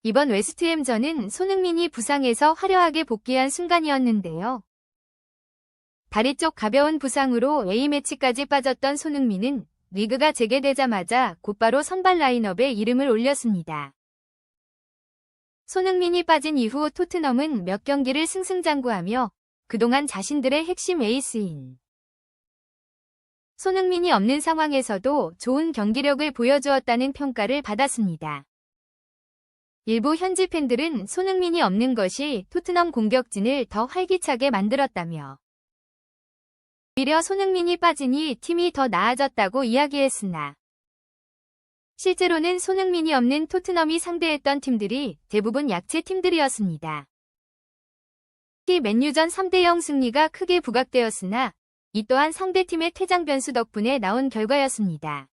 이번 웨스트햄전은 손흥민이 부상에서 화려하게 복귀한 순간이었는데요. 다리 쪽 가벼운 부상으로 A매치까지 빠졌던 손흥민은 리그가 재개되자마자 곧바로 선발 라인업에 이름을 올렸습니다. 손흥민이 빠진 이후 토트넘은 몇 경기를 승승장구하며 그동안 자신들의 핵심 에이스인 손흥민이 없는 상황에서도 좋은 경기력을 보여주었다는 평가를 받았습니다. 일부 현지 팬들은 손흥민이 없는 것이 토트넘 공격진을 더 활기차게 만들었다며 오히려 손흥민이 빠지니 팀이 더 나아졌다고 이야기했으나 실제로는 손흥민이 없는 토트넘이 상대했던 팀들이 대부분 약체 팀들이었습니다. 특히 맨유전 3대0 승리가 크게 부각되었으나 이 또한 상대팀의 퇴장 변수 덕분에 나온 결과였습니다.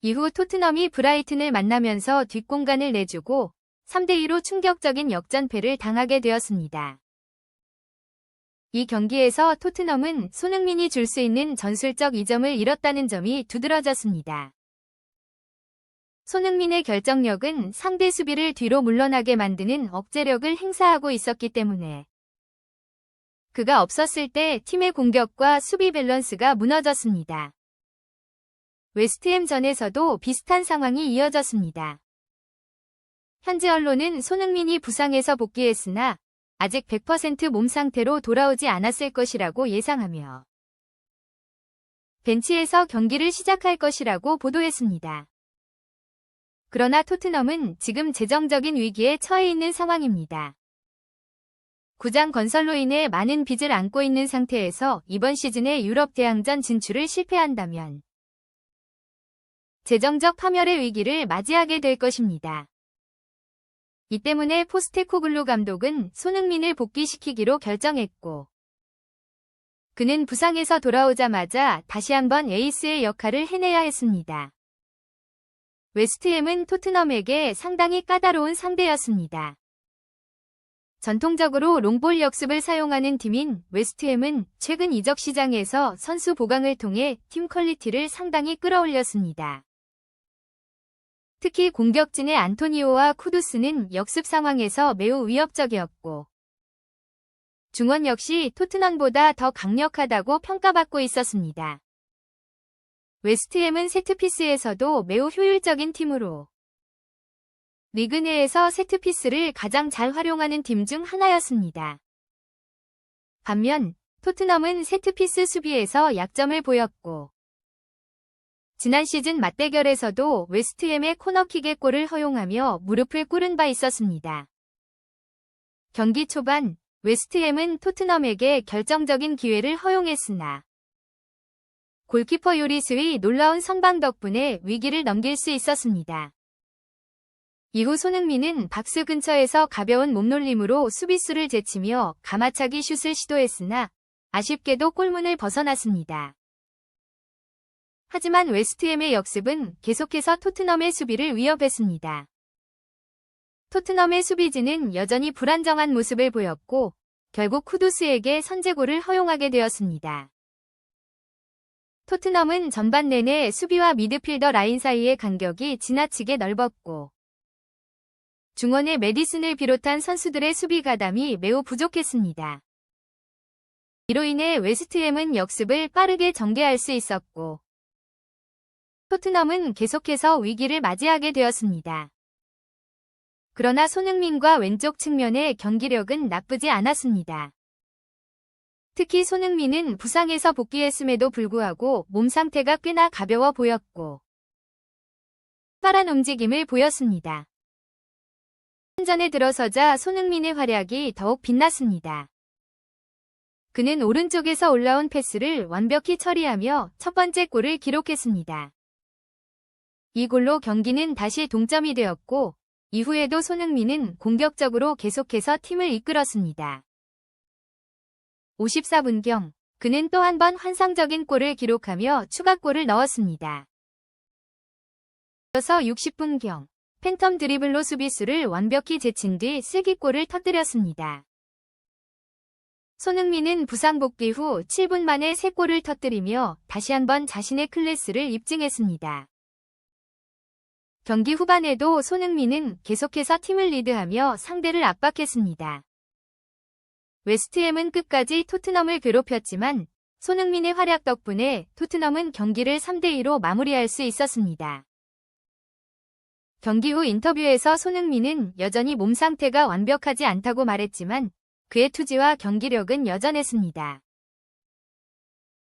이후 토트넘이 브라이튼을 만나면서 뒷공간을 내주고 3대2로 충격적인 역전패를 당하게 되었습니다. 이 경기에서 토트넘은 손흥민이 줄 수 있는 전술적 이점을 잃었다는 점이 두드러졌습니다. 손흥민의 결정력은 상대 수비를 뒤로 물러나게 만드는 억제력을 행사하고 있었기 때문에 그가 없었을 때 팀의 공격과 수비 밸런스가 무너졌습니다. 웨스트햄전에서도 비슷한 상황이 이어졌습니다. 현지 언론은 손흥민이 부상에서 복귀했으나 아직 100% 몸 상태로 돌아오지 않았을 것이라고 예상하며 벤치에서 경기를 시작할 것이라고 보도했습니다. 그러나 토트넘은 지금 재정적인 위기에 처해 있는 상황입니다. 구장 건설로 인해 많은 빚을 안고 있는 상태에서 이번 시즌에 유럽 대항전 진출을 실패한다면 재정적 파멸의 위기를 맞이하게 될 것입니다. 이 때문에 포스테코글루 감독은 손흥민을 복귀시키기로 결정했고 그는 부상에서 돌아오자마자 다시 한번 에이스의 역할을 해내야 했습니다. 웨스트햄은 토트넘에게 상당히 까다로운 상대였습니다. 전통적으로 롱볼 역습을 사용하는 팀인 웨스트햄은 최근 이적 시장에서 선수 보강을 통해 팀 퀄리티를 상당히 끌어올렸습니다. 특히 공격진의 안토니오와 쿠두스는 역습 상황에서 매우 위협적이었고 중원 역시 토트넘보다 더 강력하다고 평가받고 있었습니다. 웨스트햄은 세트피스에서도 매우 효율적인 팀으로 리그 내에서 세트피스를 가장 잘 활용하는 팀 중 하나였습니다. 반면 토트넘은 세트피스 수비에서 약점을 보였고 지난 시즌 맞대결에서도 웨스트햄의 코너킥의 골을 허용하며 무릎을 꿇은 바 있었습니다. 경기 초반 웨스트햄은 토트넘에게 결정적인 기회를 허용했으나 골키퍼 요리스의 놀라운 선방 덕분에 위기를 넘길 수 있었습니다. 이후 손흥민은 박스 근처에서 가벼운 몸놀림으로 수비수를 제치며 가마차기 슛을 시도했으나 아쉽게도 골문을 벗어났습니다. 하지만 웨스트햄의 역습은 계속해서 토트넘의 수비를 위협했습니다. 토트넘의 수비진은 여전히 불안정한 모습을 보였고 결국 쿠두스에게 선제골을 허용하게 되었습니다. 토트넘은 전반 내내 수비와 미드필더 라인 사이의 간격이 지나치게 넓었고 중원의 메디슨을 비롯한 선수들의 수비 가담이 매우 부족했습니다. 이로 인해 웨스트햄은 역습을 빠르게 전개할 수 있었고 토트넘은 계속해서 위기를 맞이하게 되었습니다. 그러나 손흥민과 왼쪽 측면의 경기력은 나쁘지 않았습니다. 특히 손흥민은 부상에서 복귀했음에도 불구하고 몸 상태가 꽤나 가벼워 보였고 빠른 움직임을 보였습니다. 전에 들어서자 손흥민의 활약이 더욱 빛났습니다. 그는 오른쪽에서 올라온 패스를 완벽히 처리하며 첫 번째 골을 기록했습니다. 이 골로 경기는 다시 동점이 되었고 이후에도 손흥민은 공격적으로 계속해서 팀을 이끌었습니다. 54분경 그는 또 한 번 환상적인 골을 기록하며 추가골을 넣었습니다. 이어서 60분경 팬텀 드리블로 수비수를 완벽히 제친 뒤 슬기골을 터뜨렸습니다. 손흥민은 부상 복귀 후 7분 만에 3골을 터뜨리며 다시 한번 자신의 클래스를 입증했습니다. 경기 후반에도 손흥민은 계속해서 팀을 리드하며 상대를 압박했습니다. 웨스트햄은 끝까지 토트넘을 괴롭혔지만 손흥민의 활약 덕분에 토트넘은 경기를 3대2로 마무리할 수 있었습니다. 경기 후 인터뷰에서 손흥민은 여전히 몸 상태가 완벽하지 않다고 말했지만 그의 투지와 경기력은 여전했습니다.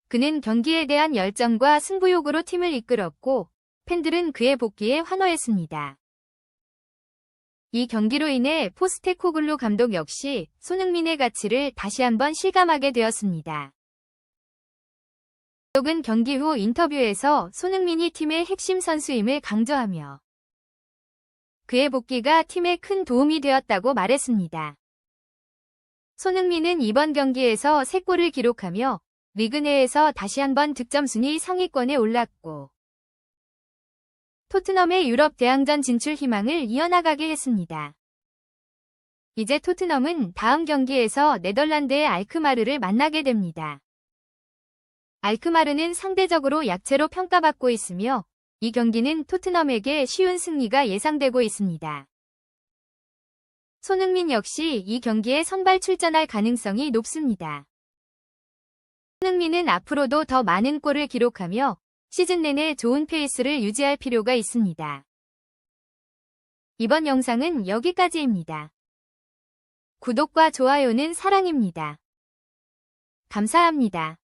그는 경기에 대한 열정과 승부욕으로 팀을 이끌었고 팬들은 그의 복귀에 환호했습니다. 이 경기로 인해 포스테코글루 감독 역시 손흥민의 가치를 다시 한번 실감하게 되었습니다. 감독은 경기 후 인터뷰에서 손흥민이 팀의 핵심 선수임을 강조하며 그의 복귀가 팀에 큰 도움이 되었다고 말했습니다. 손흥민은 이번 경기에서 3골을 기록하며 리그 내에서 다시 한번 득점 순위 상위권에 올랐고 토트넘의 유럽 대항전 진출 희망을 이어나가게 했습니다. 이제 토트넘은 다음 경기에서 네덜란드의 알크마르를 만나게 됩니다. 알크마르는 상대적으로 약체로 평가받고 있으며 이 경기는 토트넘에게 쉬운 승리가 예상되고 있습니다. 손흥민 역시 이 경기에 선발 출전할 가능성이 높습니다. 손흥민은 앞으로도 더 많은 골을 기록하며 시즌 내내 좋은 페이스를 유지할 필요가 있습니다. 이번 영상은 여기까지입니다. 구독과 좋아요는 사랑입니다. 감사합니다.